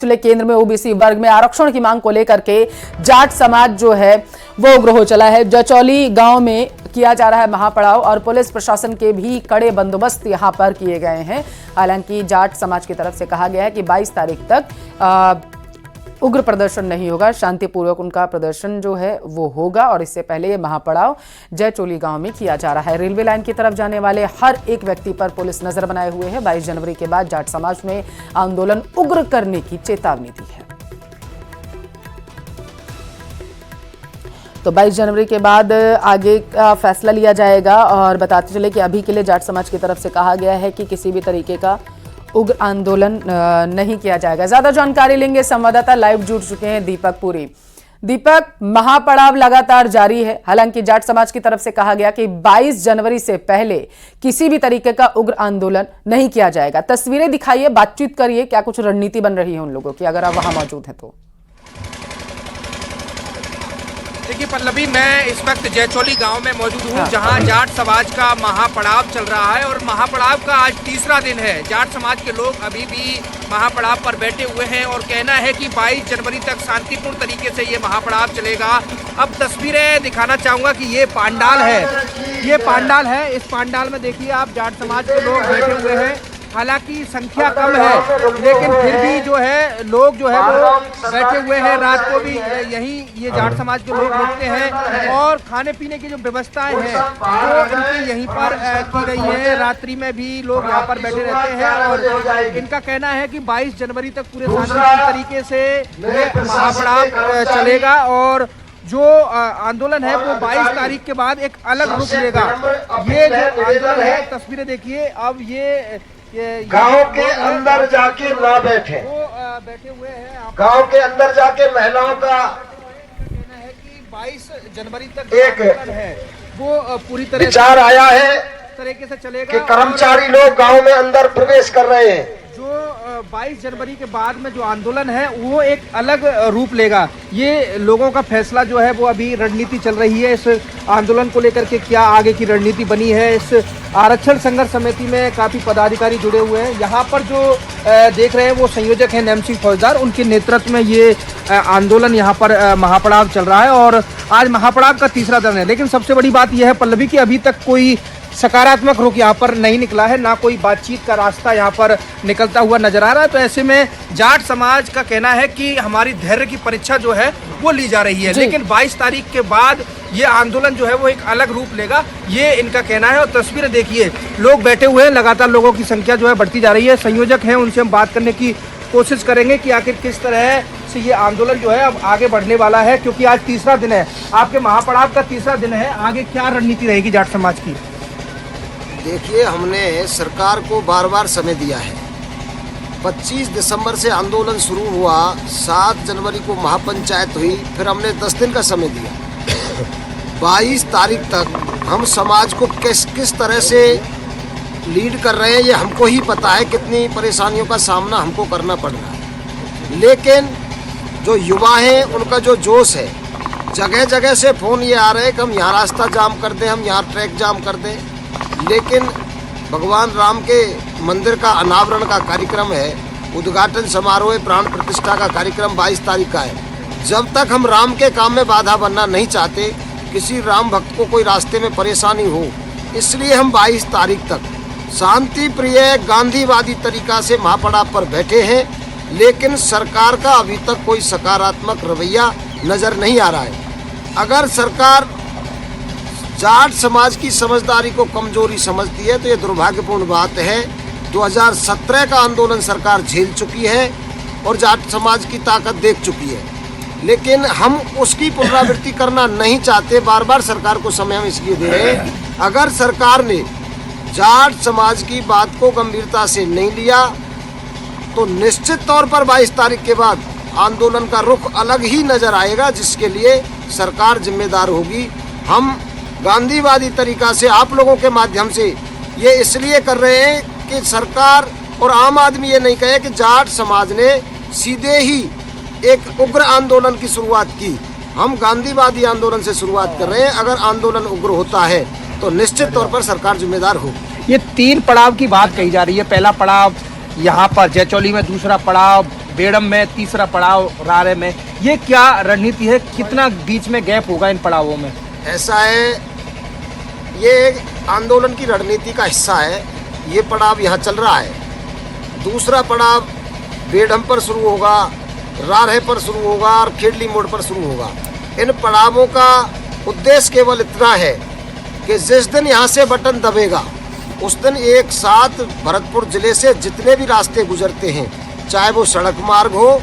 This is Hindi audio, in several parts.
पिछले केंद्र में ओबीसी वर्ग में आरक्षण की मांग को लेकर के जाट समाज जो है वो उग्र हो चला है। जचौली गांव में किया जा रहा है महापड़ाव और पुलिस प्रशासन के भी कड़े बंदोबस्त यहां पर किए गए हैं। हालांकि जाट समाज की तरफ से कहा गया है कि 22 तारीख तक उग्र प्रदर्शन नहीं होगा, शांतिपूर्वक उनका प्रदर्शन जो है वो होगा। और इससे पहले ये महापड़ाव जयचोली गांव में किया जा रहा है। रेलवे लाइन की तरफ जाने वाले हर एक व्यक्ति पर पुलिस नजर बनाए हुए है। 22 जनवरी के बाद जाट समाज ने आंदोलन उग्र करने की चेतावनी दी है। तो 22 जनवरी के बाद आगे का फैसला लिया जाएगा। और बताते चले कि अभी के लिए जाट समाज की तरफ से कहा गया है कि किसी भी तरीके का उग्र आंदोलन नहीं किया जाएगा। ज्यादा जानकारी लेंगे, संवाददाता लाइव जुड़ चुके हैं दीपक पुरी। दीपक, महापड़ाव लगातार जारी है। हालांकि जाट समाज की तरफ से कहा गया कि 22 जनवरी से पहले किसी भी तरीके का उग्र आंदोलन नहीं किया जाएगा। तस्वीरें दिखाइए, बातचीत करिए, क्या कुछ रणनीति बन रही है उन लोगों की, अगर आप वहां मौजूद हैं तो। देखिए पल्लवी, मैं इस वक्त जयचोली गांव में मौजूद हूं, जहां जाट समाज का महापड़ाव चल रहा है और महापड़ाव का आज तीसरा दिन है। जाट समाज के लोग अभी भी महापड़ाव पर बैठे हुए हैं और कहना है कि 22 जनवरी तक शांतिपूर्ण तरीके से ये महापड़ाव चलेगा। अब तस्वीरें दिखाना चाहूंगा कि ये पांडाल है। इस पांडाल में देखिए आप, जाट समाज के लोग बैठे हुए हैं। हालांकि संख्या कम है, लेकिन फिर भी जो है लोग जो है वो बैठे हुए हैं। रात को भी यही ये जाट समाज के लोग रुकते हैं और खाने पीने की जो व्यवस्थाएं हैं वो इनकी यहीं पर की गई है। रात्रि में भी लोग यहाँ पर बैठे रहते हैं और इनका कहना है कि 22 जनवरी तक पूरे शांतिपूर्ण तरीके से ये महापड़ाव चलेगा और जो आंदोलन है वो 22 तारीख के बाद एक अलग रूप लेगा। ये जो आंदोलन है, तस्वीरें देखिए। अब ये गांव के अंदर जाके ना बैठे, वो बैठे हुए हैं। गांव के अंदर जाके महिलाओं का कहना है कि 22 जनवरी तक एक है वो पूरी तरह विचार आया है तरीके से चलेगा कि कर्मचारी लोग गांव में अंदर प्रवेश कर रहे हैं। जो 22 जनवरी के बाद में जो आंदोलन है वो एक अलग रूप लेगा। ये लोगों का फैसला जो है वो अभी रणनीति चल रही है। इस आंदोलन को लेकर के क्या आगे की रणनीति बनी है। इस आरक्षण संघर्ष समिति में काफी पदाधिकारी जुड़े हुए हैं। यहाँ पर जो देख रहे हैं वो संयोजक हैं नैम सिंह फौजदार, उनके नेतृत्व में ये आंदोलन यहाँ पर महापड़ाव चल रहा है और आज महापड़ाव का तीसरा दिन है। लेकिन सबसे बड़ी बात यह है पल्लवी की अभी तक कोई सकारात्मक रुख यहाँ पर नहीं निकला है, ना कोई बातचीत का रास्ता यहाँ पर निकलता हुआ नजर आ रहा है। तो ऐसे में जाट समाज का कहना है कि हमारी धैर्य की परीक्षा जो है वो ली जा रही है, लेकिन 22 तारीख के बाद ये आंदोलन जो है वो एक अलग रूप लेगा, ये इनका कहना है। और तस्वीरें देखिए, लोग बैठे हुए हैं, लगातार लोगों की संख्या जो है बढ़ती जा रही है। संयोजक हैं, उनसे हम बात करने की कोशिश करेंगे कि आखिर किस तरह से ये आंदोलन जो है अब आगे बढ़ने वाला है, क्योंकि आज तीसरा दिन है, आपके महापड़ाव का तीसरा दिन है। आगे क्या रणनीति रहेगी जाट समाज की? देखिए, हमने सरकार को बार बार समय दिया है। 25 दिसंबर से आंदोलन शुरू हुआ, 7 जनवरी को महापंचायत हुई, फिर हमने 10 दिन का समय दिया। 22 तारीख तक हम समाज को किस तरह से लीड कर रहे हैं ये हमको ही पता है। कितनी परेशानियों का सामना हमको करना पड़ रहा है, लेकिन जो युवा हैं उनका जो जोश है, जगह जगह से फ़ोन ये आ रहे हैं कि हम यहाँ रास्ता जाम कर दें, हम यहाँ ट्रैक जाम कर दें। लेकिन भगवान राम के मंदिर का अनावरण का कार्यक्रम है, उद्घाटन समारोह, प्राण प्रतिष्ठा का कार्यक्रम 22 तारीख का है। जब तक हम राम के काम में बाधा बनना नहीं चाहते, किसी राम भक्त को कोई रास्ते में परेशानी हो, इसलिए हम 22 तारीख तक शांति प्रिय गांधीवादी तरीका से महापड़ाव पर बैठे हैं। लेकिन सरकार का अभी तक कोई सकारात्मक रवैया नज़र नहीं आ रहा है। अगर सरकार जाट समाज की समझदारी को कमजोरी समझती है तो ये दुर्भाग्यपूर्ण बात है। 2017 का आंदोलन सरकार झेल चुकी है और जाट समाज की ताकत देख चुकी है, लेकिन हम उसकी पुनरावृत्ति करना नहीं चाहते। बार बार सरकार को समय हम इसलिए दे रहे हैं, अगर सरकार ने जाट समाज की बात को गंभीरता से नहीं लिया तो निश्चित तौर पर 22 तारीख के बाद आंदोलन का रुख अलग ही नजर आएगा, जिसके लिए सरकार जिम्मेदार होगी। हम गांधीवादी तरीका से आप लोगों के माध्यम से ये इसलिए कर रहे हैं कि सरकार और आम आदमी ये नहीं कहे कि जाट समाज ने सीधे ही एक उग्र आंदोलन की शुरुआत की। हम गांधीवादी आंदोलन से शुरुआत कर रहे हैं। अगर आंदोलन उग्र होता है तो निश्चित तौर पर सरकार जिम्मेदार होगी। ये 3 पड़ाव की बात कही जा रही है। पहला पड़ाव यहाँ पर जयचोली में, दूसरा पड़ाव बेड़म में, तीसरा पड़ाव रारे में, ये क्या रणनीति है? कितना बीच में गैप होगा इन पड़ावों में? ऐसा है, ये एक आंदोलन की रणनीति का हिस्सा है। ये पड़ाव यहाँ चल रहा है। दूसरा पड़ाव बेड़म पर शुरू होगा, रारे पर शुरू होगा और खेडली मोड़ पर शुरू होगा। इन पड़ावों का उद्देश्य केवल इतना है कि जिस दिन यहाँ से बटन दबेगा उस दिन एक साथ भरतपुर जिले से जितने भी रास्ते गुजरते हैं, चाहे वो सड़क मार्ग हो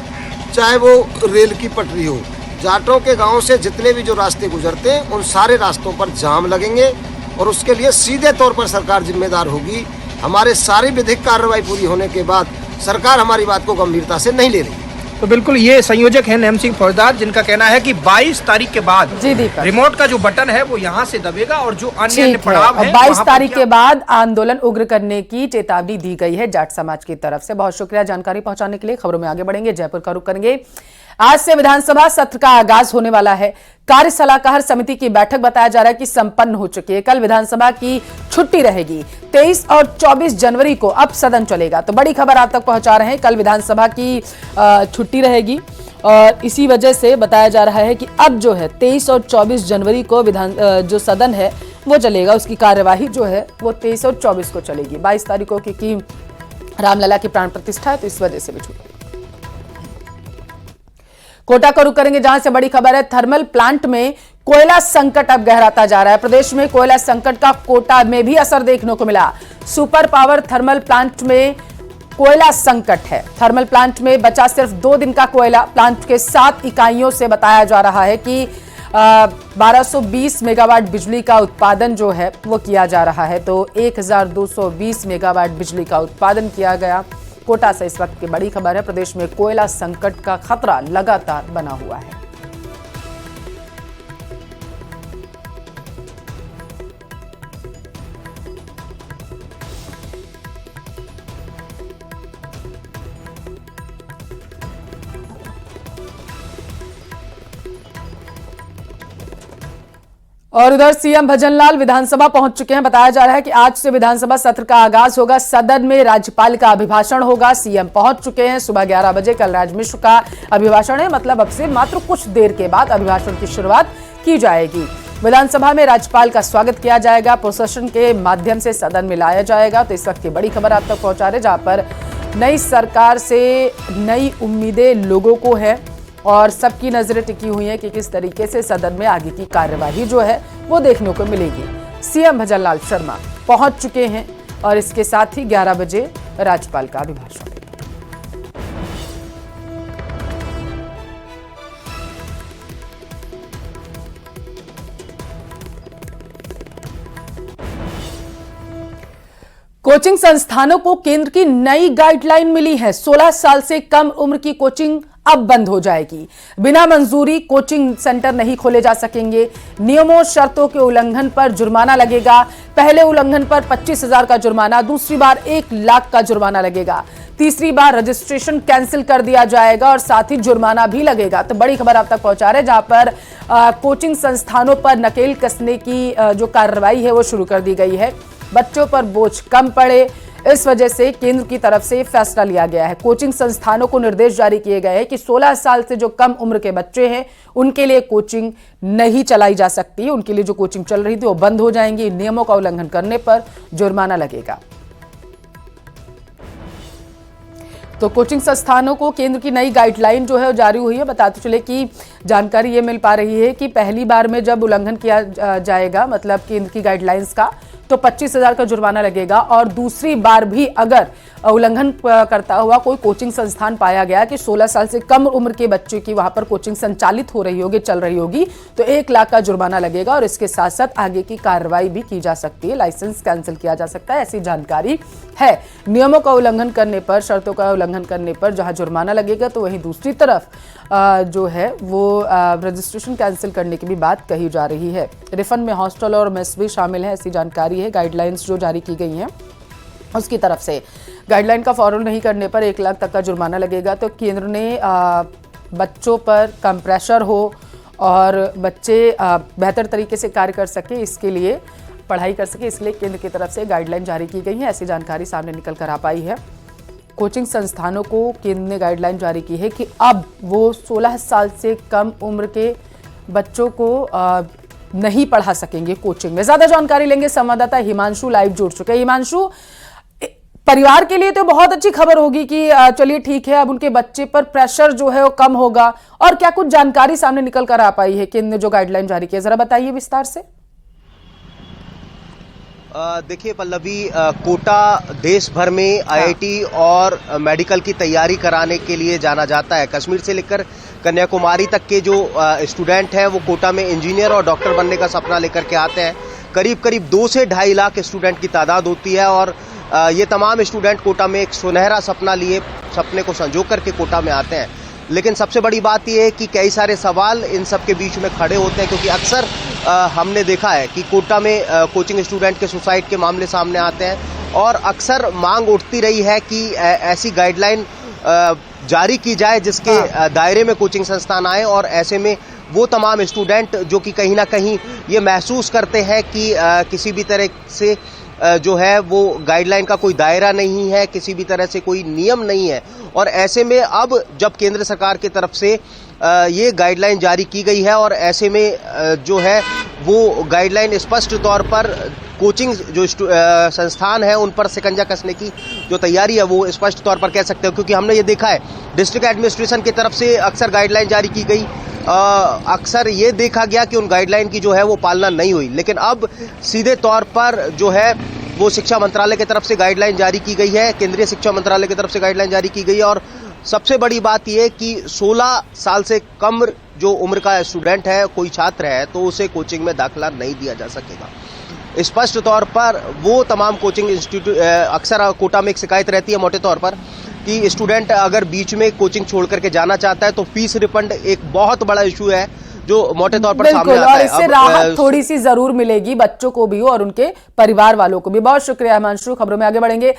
चाहे वो रेल की पटरी हो, जाटों के गांव से जितने भी जो रास्ते गुजरते हैं उन सारे रास्तों पर जाम लगेंगे और उसके लिए सीधे तौर पर सरकार जिम्मेदार होगी। हमारे सारी विधिक कार्रवाई पूरी होने के बाद सरकार हमारी बात को गंभीरता से नहीं ले रही। तो बिल्कुल ये संयोजक हैं नेम सिंह फौजदार, जिनका कहना है कि 22 तारीख के बाद जी दीपक, रिमोट का जो बटन है वो यहाँ से दबेगा और जो अन्य पड़ाव है 22 तारीख के बाद आंदोलन उग्र करने की चेतावनी दी गई है जाट समाज की तरफ से। बहुत शुक्रिया जानकारी पहुंचाने के लिए। खबरों में आगे बढ़ेंगे, जयपुर का रुख करेंगे। आज से विधानसभा सत्र का आगाज होने वाला है। कार्य सलाहकार समिति की बैठक बताया जा रहा है कि संपन्न हो चुकी है। कल विधानसभा की छुट्टी रहेगी। 23 और 24 जनवरी को अब सदन चलेगा। तो बड़ी खबर आप तक पहुंचा रहे हैं, कल विधानसभा की छुट्टी रहेगी और इसी वजह से बताया जा रहा है कि अब जो है 23 और 24 जनवरी को जो सदन है वो चलेगा। उसकी कार्यवाही जो है वो 23 और 24 को चलेगी। 22 तारीख को क्योंकि रामलला की प्राण प्रतिष्ठा है तो इस वजह से भी छुट्टी। कोटा का रुख करेंगे, जहां से बड़ी खबर है। थर्मल प्लांट में कोयला संकट अब गहराता जा रहा है। प्रदेश में कोयला संकट का कोटा में भी असर देखने को मिला। सुपर पावर थर्मल प्लांट में कोयला संकट है। थर्मल प्लांट में बचा सिर्फ 2 दिन का कोयला। प्लांट के 7 इकाइयों से बताया जा रहा है कि 1220 मेगावाट बिजली का उत्पादन जो है वो किया जा रहा है। तो 1220 मेगावाट बिजली का उत्पादन किया गया। कोटा से इस वक्त की बड़ी खबर है। प्रदेश में कोयला संकट का खतरा लगातार बना हुआ है। और उधर सीएम भजनलाल विधानसभा पहुंच चुके हैं। बताया जा रहा है कि आज से विधानसभा सत्र का आगाज होगा। सदन में राज्यपाल का अभिभाषण होगा। सीएम पहुंच चुके हैं। सुबह 11 बजे कलराज मिश्र का अभिभाषण है। मतलब अब से मात्र कुछ देर के बाद अभिभाषण की शुरुआत की जाएगी। विधानसभा में राज्यपाल का स्वागत किया जाएगा। प्रोसेशन के माध्यम से सदन में लाया जाएगा। तो इस वक्त की बड़ी खबर आप तक पहुंचा रहे, जहां पर नई सरकार से नई उम्मीदें लोगों को है और सबकी नजरें टिकी हुई हैं कि किस तरीके से सदन में आगे की कार्यवाही जो है वो देखने को मिलेगी। सीएम भजनलाल शर्मा पहुंच चुके हैं और इसके साथ ही 11 बजे राज्यपाल का अभिभाषण। कोचिंग संस्थानों को केंद्र की नई गाइडलाइन मिली है। 16 साल से कम उम्र की कोचिंग अब बंद हो जाएगी। बिना मंजूरी कोचिंग सेंटर नहीं खोले जा सकेंगे। नियमों शर्तों के उल्लंघन पर जुर्माना लगेगा। पहले उल्लंघन पर 25,000 का जुर्माना, दूसरी बार 1 लाख का जुर्माना लगेगा। तीसरी बार रजिस्ट्रेशन कैंसिल कर दिया जाएगा और साथ ही जुर्माना भी लगेगा। तो बड़ी खबर आप तक पहुंचा रहे, जहां पर कोचिंग संस्थानों पर नकेल कसने की जो कार्रवाई है वो शुरू कर दी गई है। बच्चों पर बोझ कम पड़े, इस वजह से केंद्र की तरफ से फैसला लिया गया है। कोचिंग संस्थानों को निर्देश जारी किए गए हैं कि 16 साल से जो कम उम्र के बच्चे हैं उनके लिए कोचिंग नहीं चलाई जा सकती। उनके लिए जो कोचिंग चल रही थी वो बंद हो जाएंगी। नियमों का उल्लंघन करने पर जुर्माना लगेगा। तो कोचिंग संस्थानों को केंद्र की नई गाइडलाइन जो है जारी हुई है। बताते चले कि जानकारी ये मिल पा रही है कि पहली बार में जब उल्लंघन किया जाएगा, मतलब केंद्र की गाइडलाइंस का, तो 25,000 का जुर्माना लगेगा और दूसरी बार भी अगर उल्लंघन करता हुआ कोई कोचिंग संस्थान पाया गया कि 16 साल से कम उम्र के बच्चे की वहां पर कोचिंग संचालित हो रही होगी, चल रही होगी, तो 1 लाख का जुर्माना लगेगा और इसके साथ साथ आगे की कार्रवाई भी की जा सकती है। लाइसेंस कैंसिल किया जा सकता है, ऐसी जानकारी है। नियमों का उल्लंघन करने पर, शर्तों का उल्लंघन करने पर जहां जुर्माना लगेगा, तो वहीं दूसरी तरफ जो है वो रजिस्ट्रेशन कैंसिल करने की भी बात कही जा रही है। रिफंड में हॉस्टल और मेस भी शामिल है, ऐसी जानकारी है। गाइडलाइंस जो जारी की गई हैं उसकी तरफ से गाइडलाइन का फॉलो नहीं करने पर 1 लाख तक का जुर्माना लगेगा। तो केंद्र ने बच्चों पर कम प्रेशर हो और बच्चे बेहतर तरीके से कार्य कर सके, इसके लिए पढ़ाई कर सके, इसलिए केंद्र की तरफ से गाइडलाइन जारी की गई है। ऐसी जानकारी सामने निकल कर आ पाई है। कोचिंग संस्थानों को केंद्र ने गाइडलाइन जारी की है कि अब वो 16 साल से कम उम्र के बच्चों को नहीं पढ़ा सकेंगे कोचिंग में। ज्यादा जानकारी लेंगे, संवाददाता हिमांशु लाइव जुड़ चुके हैं। हिमांशु, परिवार के लिए तो बहुत अच्छी खबर होगी कि चलिए ठीक है, अब उनके बच्चे पर प्रेशर जो है वो कम होगा, और क्या कुछ जानकारी सामने निकल कर आ पाई है केंद्र ने जो गाइडलाइन जारी की है, जरा बताइए विस्तार से। देखिए पल्लवी, कोटा देश भर में आईआईटी और मेडिकल की तैयारी कराने के लिए जाना जाता है। कश्मीर से लेकर कन्याकुमारी तक के जो स्टूडेंट हैं वो कोटा में इंजीनियर और डॉक्टर बनने का सपना लेकर के आते हैं। करीब करीब 2 से 2.5 लाख स्टूडेंट की तादाद होती है और ये तमाम स्टूडेंट कोटा में एक सुनहरा सपना लिए, सपने को संजो करके कोटा में आते हैं। लेकिन सबसे बड़ी बात यह है कि कई सारे सवाल इन सब के बीच में खड़े होते हैं, क्योंकि अक्सर हमने देखा है कि कोटा में कोचिंग स्टूडेंट के सुसाइड के मामले सामने आते हैं और अक्सर मांग उठती रही है कि ऐसी गाइडलाइन जारी की जाए जिसके दायरे में कोचिंग संस्थान आए, और ऐसे में वो तमाम स्टूडेंट जो कि कहीं ना कहीं ये महसूस करते हैं कि किसी भी तरह से जो है वो गाइडलाइन का कोई दायरा नहीं है, किसी भी तरह से कोई नियम नहीं है, और ऐसे में अब जब केंद्र सरकार की तरफ से ये गाइडलाइन जारी की गई है और ऐसे में जो है वो गाइडलाइन स्पष्ट तौर पर कोचिंग जो संस्थान है उन पर शिकंजा कसने की जो तैयारी है वो स्पष्ट तौर पर कह सकते हो, क्योंकि हमने ये देखा है डिस्ट्रिक्ट एडमिनिस्ट्रेशन की तरफ से अक्सर गाइडलाइन जारी की गई, अक्सर ये देखा गया कि उन गाइडलाइन की जो है वो पालना नहीं हुई, लेकिन अब सीधे तौर पर जो है वो शिक्षा मंत्रालय की तरफ से गाइडलाइन जारी की गई है, केंद्रीय शिक्षा मंत्रालय की तरफ से गाइडलाइन जारी की गई है। और सबसे बड़ी बात यह कि 16 साल से कम जो उम्र का स्टूडेंट है, कोई छात्र है, तो उसे कोचिंग में दाखिला नहीं दिया जा सकेगा। स्पष्ट तौर पर वो तमाम कोचिंग इंस्टीट्यूट, अक्सर कोटा में एक शिकायत रहती है मोटे तौर पर कि स्टूडेंट अगर बीच में कोचिंग छोड़ करके जाना चाहता है तो फीस रिफंड एक बहुत बड़ा इशू है जो मोटे तौर पर सामने आता है। और इससे राहत थोड़ी सी जरूर मिलेगी बच्चों को भी और उनके परिवार वालों को भी। बहुत शुक्रिया हिमांशु, खबरों में आगे बढ़ेंगे।